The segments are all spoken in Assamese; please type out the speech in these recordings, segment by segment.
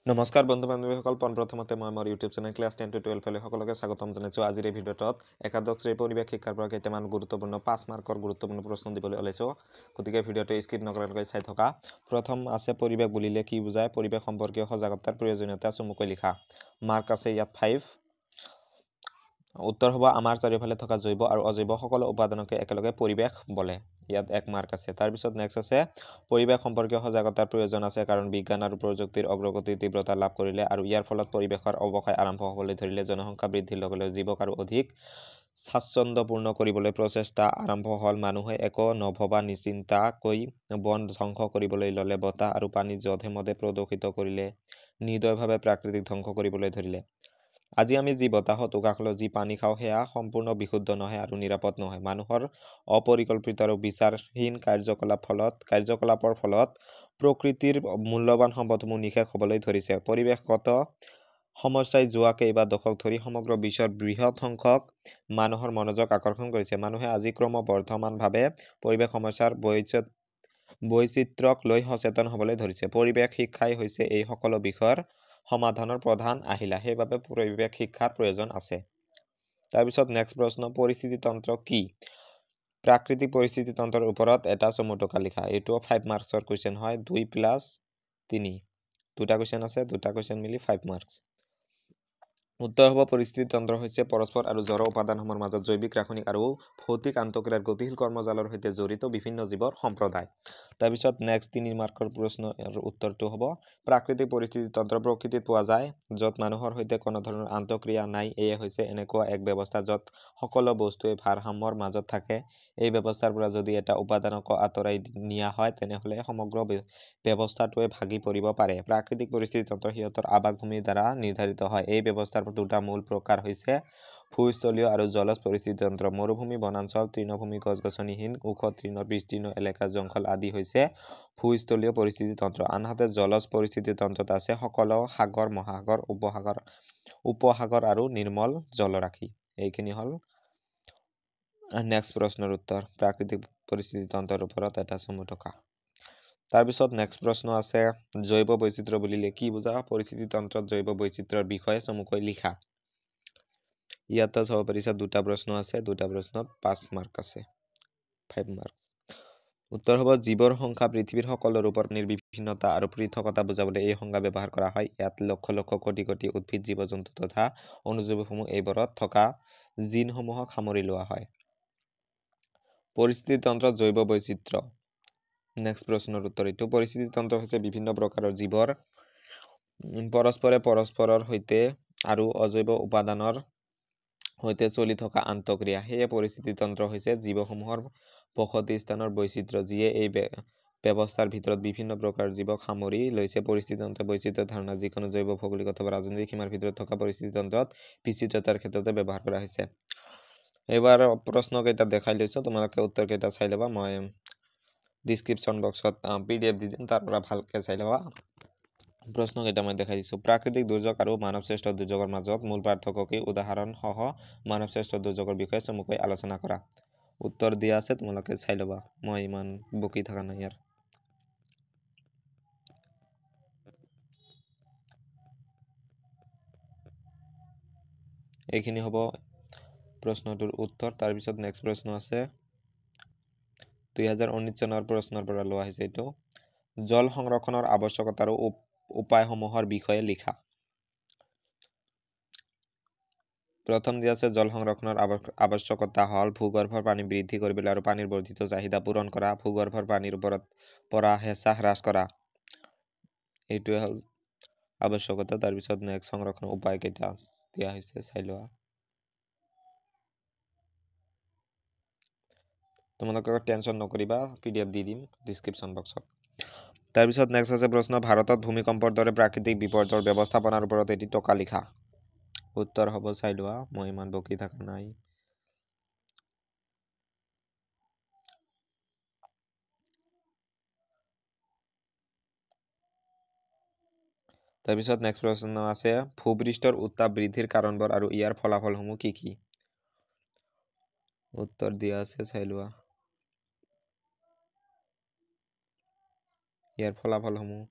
নমস্কাৰ বন্ধু বান্ধৱীসকল, পোনপ্ৰথমতে মই মোৰ ইউটিউব চেনেল ক্লাছ 10 to 12 ফালে সকলোকে স্বাগতম জনাইছোঁ। আজিৰ এই ভিডিঅ'টোত একাদশ শ্ৰেণীৰ পৰিৱেশ শিক্ষাৰ পৰা কেইটামান গুৰুত্বপূৰ্ণ 5 মাৰ্কৰ গুৰুত্বপূৰ্ণ প্ৰশ্ন দিবলৈ ওলাইছোঁ। গতিকে ভিডিঅ'টো স্কিপ নকৰাকৈ চাই থকা। প্ৰথম আছে পৰিৱেশ বুলিলে কি বুজায়? পৰিৱেশ সম্পৰ্কীয় সজাগতাৰ প্ৰয়োজনীয়তা চমুকৈ লিখা। মাৰ্ক আছে ইয়াত 5। উত্তৰ হ'ব আমাৰ চাৰিওফালে থকা জৈৱ আৰু অজৈৱ সকলো উপাদানকে একেলগে পৰিৱেশ বোলে। ইয়াত 1 মাৰ্ক আছে। তাৰপিছত নেক্সট আছে পৰিৱেশ সম্পৰ্কীয় সজাগতাৰ প্ৰয়োজন আছে কাৰণ বিজ্ঞান আৰু প্ৰযুক্তিৰ অগ্ৰগতিৰ তীব্ৰতা লাভ কৰিলে আৰু ইয়াৰ ফলত পৰিৱেশৰ অৱক্ষয় আৰম্ভ হ'বলৈ ধৰিলে জনসংখ্যা বৃদ্ধিৰ লগে লগে জীৱক আৰু অধিক স্বাচ্ছন্দ্যপূৰ্ণ কৰিবলৈ প্ৰচেষ্টা আৰম্ভ হ'ল। মানুহে একো নভবা নিচিন্তাকৈ বন ধ্বংস কৰিবলৈ ল'লে, বতাহ আৰু পানী যধে মধে প্ৰদূষিত কৰিলে, নিৰ্দয়ভাৱে প্ৰাকৃতিক ধ্বংস কৰিবলৈ ধৰিলে। আজি আমি যি বতাহত উশাহ লওঁ, যি পানী খাওঁ, সেয়া সম্পূৰ্ণ বিশুদ্ধ নহয় আৰু নিৰাপদ নহয়। মানুহৰ অপৰিকল্পিত আৰু বিচাৰহীন কাৰ্যকলাপৰ ফলত প্ৰকৃতিৰ মূল্যৱান সম্পদসমূহ নিঃশেষ হ'বলৈ ধৰিছে। পৰিৱেশগত সমস্যাই যোৱা কেইবা দশক ধৰি সমগ্ৰ বিশ্বৰ বৃহৎ সংখ্যক মানুহৰ মনোযোগ আকৰ্ষণ কৰিছে। মানুহে আজি ক্ৰমবৰ্ধমানভাৱে পৰিৱেশ সমস্যাৰ বৈচিত্ৰ্যক লৈ সচেতন হ'বলৈ ধৰিছে। পৰিৱেশ শিক্ষাই হৈছে এই সকলো বিষয়ৰ সমাধানৰ প্ৰধান আহিলা। সেইবাবে পৰিৱেশ শিক্ষাৰ প্ৰয়োজন আছে। তাৰপিছত নেক্সট প্ৰশ্ন, পৰিস্থিতিতন্ত্ৰ কি? প্ৰাকৃতিক পৰিস্থিতিতন্ত্ৰৰ ওপৰত এটা চমু টোকা লিখা। এইটোও 5 মাৰ্কছৰ কুৱেশ্যন হয়। 2 + 3 দুটা কুৱেশ্যন আছে, দুটা কুৱেশ্যন মিলি 5 মাৰ্কছ। উত্তৰ হ'ব পৰিস্থিতিতন্ত্ৰ হৈছে পৰস্পৰ আৰু জড় উপাদানসমূহৰ মাজত জৈৱিক, ৰাসায়নিক আৰু ভৌতিক আন্তঃক্ৰিয়াৰ গতিশীল কৰ্মজালৰ সৈতে জড়িত বিভিন্ন জীৱৰ সম্প্ৰদায়। তাৰপিছত নেক্সট 3 মাৰ্কৰ প্ৰশ্নৰ উত্তৰটো হ'ব প্ৰাকৃতিক পৰিস্থিতিতন্ত্ৰ প্ৰকৃতিত পোৱা যায় য'ত মানুহৰ সৈতে কোনো ধৰণৰ আন্তঃক্ৰিয়া নাই। এয়ে হৈছে এনেকুৱা এক ব্যৱস্থা য'ত সকলো বস্তুৱে ভাৰসাম্যৰ মাজত থাকে। এই ব্যৱস্থাৰ পৰা যদি এটা উপাদানক আঁতৰাই নিয়া হয় তেনেহ'লে সমগ্ৰ ব্যৱস্থাটোৱে ভাগি পৰিব পাৰে। প্ৰাকৃতিক পৰিস্থিতিতন্ত্ৰ সিহঁতৰ আৱাসভূমিৰ দ্বাৰা নিৰ্ধাৰিত হয়। এই ব্যৱস্থাৰ দুটা মূল প্ৰকাৰ হৈছে ভূস্থলীয় আৰু জলজ পৰিস্থিতিতন্ত্ৰ। মৰুভূমি, বনাঞ্চল, তৃণভূমি, গছ-গছনিহীন, ওখ বিস্তীৰ্ণ এলেকা, জংঘল আদি হৈছে ভূস্থলীয় পৰিস্থিতিতন্ত্ৰ। আনহাতে জলজ পৰিস্থিতিতন্ত্ৰত আছে সকলো সাগৰ, মহাসাগৰ, উপসাগৰ আৰু নিৰ্মল জলৰাশি। এইখিনি হ'ল নেক্সট প্ৰশ্নৰ উত্তৰ, প্ৰাকৃতিক পৰিস্থিতিতন্ত্ৰৰ ওপৰত এটা চমু টোকা। তাৰপিছত নেক্সট প্ৰশ্ন আছে জৈৱ বৈচিত্ৰ্য বুলিলে কি বুজা? পৰিস্থিতিতন্ত্ৰত জৈৱ বৈচিত্ৰ্যৰ বিষয়ে চমুকৈ লিখা। ইয়াতে চাব পাৰিছা দুটা প্ৰশ্ন আছে, দুটা প্ৰশ্নত 5 মাৰ্ক আছে, 5 মাৰ্ক। উত্তৰ হ'ব জীৱৰ সংখ্যা পৃথিৱীৰ সকলো ৰূপৰ নিৰ্বিভিন্নতা আৰু পৃথকতা বুজাবলৈ এই সংজ্ঞা ব্যৱহাৰ কৰা হয়। ইয়াত লক্ষ লক্ষ কোটি কোটি উদ্ভিদ, জীৱ-জন্তু তথা অনুজীৱসমূহ এইবোৰত থকা জিনসমূহক সামৰি লোৱা হয়। পৰিস্থিতিতন্ত্ৰত জৈৱ বৈচিত্ৰ্য। নেক্সট প্ৰশ্নৰ উত্তৰ এইটো। পৰিস্থিতিতন্ত্ৰ হৈছে বিভিন্ন প্ৰকাৰৰ জীৱৰ পৰস্পৰৰ সৈতে আৰু অজৈৱ উপাদানৰ সৈতে চলি থকা আন্তঃক্ৰিয়া। সেয়ে পৰিস্থিতিতন্ত্ৰ হৈছে জীৱসমূহৰ বসতি স্থানৰ বৈচিত্ৰ্য, যিয়ে এই ব্যৱস্থাৰ ভিতৰত বিভিন্ন প্ৰকাৰৰ জীৱক সামৰি লৈছে। পৰিস্থিতিতন্ত্ৰ বৈচিত্ৰ্যৰ ধাৰণা যিকোনো জৈৱ, ভৌগোলিক অথবা ৰাজনৈতিক সীমাৰ ভিতৰত থকা পৰিস্থিতিতন্ত্ৰত বিচিত্ৰতাৰ ক্ষেত্ৰতে ব্যৱহাৰ কৰা হৈছে। এইবাৰ প্ৰশ্নকেইটা দেখাই লৈছোঁ, তোমালোকে উত্তৰকেইটা চাই ল'বা। মই ডিছক্ৰিপশ্যন বক্সত PDF দি দিম, তাৰ পৰা ভালকৈ চাই ল'বা। প্ৰশ্নকেইটা মই দেখাই দিছোঁ। প্ৰাকৃতিক দুৰ্যোগ আৰু মানৱসৃষ্ট দুৰ্যোগৰ মাজত মূল পাৰ্থক্য কি? উদাহৰণসহ মানৱসৃষ্ট দুৰ্যোগৰ বিষয়ে চমুকৈ আলোচনা কৰা। উত্তৰ দিয়া আছে, তোমালোকে চাই ল'বা। মই ইমান বকি থকা নাই ইয়াৰ। এইখিনি হ'ব প্ৰশ্নটোৰ উত্তৰ। তাৰপিছত নেক্সট প্ৰশ্ন আছে 2019 চনৰ প্ৰশ্নৰ পৰা লোৱা হৈছে এইটো। জল সংৰক্ষণৰ আৱশ্যকতা আৰু উপায়সমূহৰ বিষয়ে লিখা। প্ৰথম দিয়া আছে জল সংৰক্ষণৰ আৱশ্যকতা হ'ল ভূগৰ্ভৰ পানী বৃদ্ধি কৰিবলৈ আৰু পানীৰ বৰ্ধিত চাহিদা পূৰণ কৰা, ভূগৰ্ভৰ পানীৰ ওপৰত পৰা হেঁচা হ্ৰাস কৰা। এইটোৱে হ'ল আৱশ্যকতা। তাৰপিছত নেক্সট সংৰক্ষণৰ উপায় কেইটা দিয়া হৈছে চাই লোৱা। তোমালোকে টেনশ্যন নকৰিবা, PDF দি দিম ডিছক্ৰিপশ্যন বক্সত। তাৰপিছত নেক্সট আছে প্ৰশ্ন ভাৰতত ভূমিকম্পৰ দৰে প্ৰাকৃতিক বিপৰ্যয়ৰ ব্যৱস্থাপনাৰ ওপৰত এটি টোকা লিখা। উত্তৰ হ'ব চাই লোৱা, মই ইমান বকি থকা নাই। তাৰপিছত নেক্সট প্ৰশ্ন আছে ভূপৃষ্ঠৰ উত্তাপ বৃদ্ধিৰ কাৰণবোৰ আৰু ইয়াৰ ফলাফলসমূহ কি কি? উত্তৰ দিয়া আছে, চাই লোৱা। ইয়াৰ ফলাফলসমূহ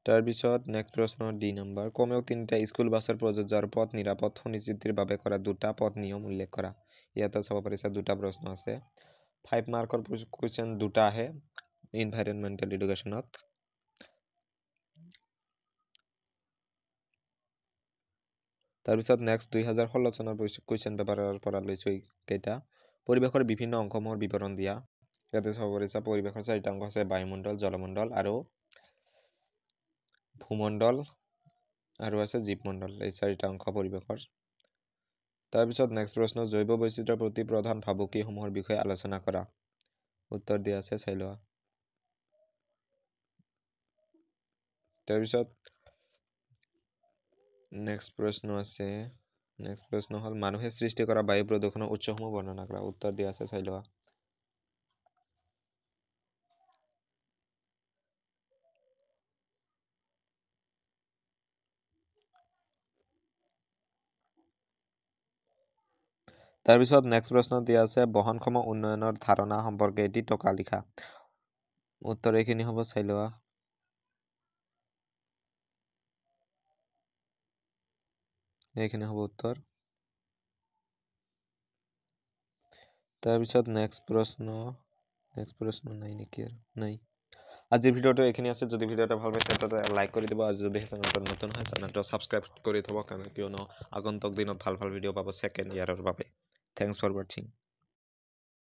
তাৰপিছত নেক্সট প্ৰশ্ন ডি নম্বৰ কমেও 3টা স্কুল বাছৰ প্ৰযোজ্য আৰু পথ নিৰাপদ সুনিশ্চিতিৰ বাবে কৰা 2টা পথ নিয়ম উল্লেখ কৰা ইয়াতে চাব পাৰিছা 2টা প্ৰশ্ন আছে 5 মাৰ্কৰ কুৱেশ্যন 2টা আহে এনভাইৰনমেণ্টেল এডুকেশ্যনত তাৰপিছত নেক্সট 2016 চনৰ কুৱেশ্যন পেপাৰৰ পৰা লৈছো কেইটা পৰিৱেশৰ বিভিন্ন অংশসমূহৰ বিৱৰণ দিয়া ইয়াতে চাব পাৰিছা পৰিৱেশৰ 4টা অংশ আছে বায়ুমণ্ডল জলমণ্ডল আৰু ভূমণ্ডল আৰু আছে জীৱমণ্ডল এই 4টা অংশ পৰিৱেশৰ তাৰপিছত নেক্সট প্ৰশ্ন জৈৱ বৈচিত্ৰ্যৰ প্ৰতি প্ৰধান ভাবুকিসমূহৰ বিষয়ে আলোচনা কৰা উত্তৰ দিয়া আছে চাই লোৱা তাৰপিছত নেক্সট প্ৰশ্ন হ'ল মানুহে সৃষ্টি কৰা বায়ু প্ৰদূষণৰ উৎসসমূহ বৰ্ণনা কৰা উত্তৰ দিয়া আছে চাই লোৱা তাৰপিছত নেক্সট প্ৰশ্ন দিয়া আছে বহনক্ষম উন্নয়নৰ ধাৰণা সম্পৰ্কে এটি টকা লিখা উত্তৰ এইখিনি হ'ব চাই লোৱা এইখিনি হ'ব উত্তৰ তাৰপিছত নেক্সট প্ৰশ্ন নাই নেকি আৰু নাই আজিৰ ভিডিঅ'টো এইখিনি আছে যদি ভিডিঅ'টো ভাল পাইছে তেন্তে লাইক কৰি দিব আৰু যদি চেনেলটো নতুন হয় চেনেলটো ছাবস্ক্ৰাইব কৰি থব কাৰণ কিয়নো আগন্তুক দিনত ভাল ভিডিঅ' পাব সেকেন্ড ইয়াৰৰ বাবে থ্যাঙ্কস ফৰ ওয়াচিং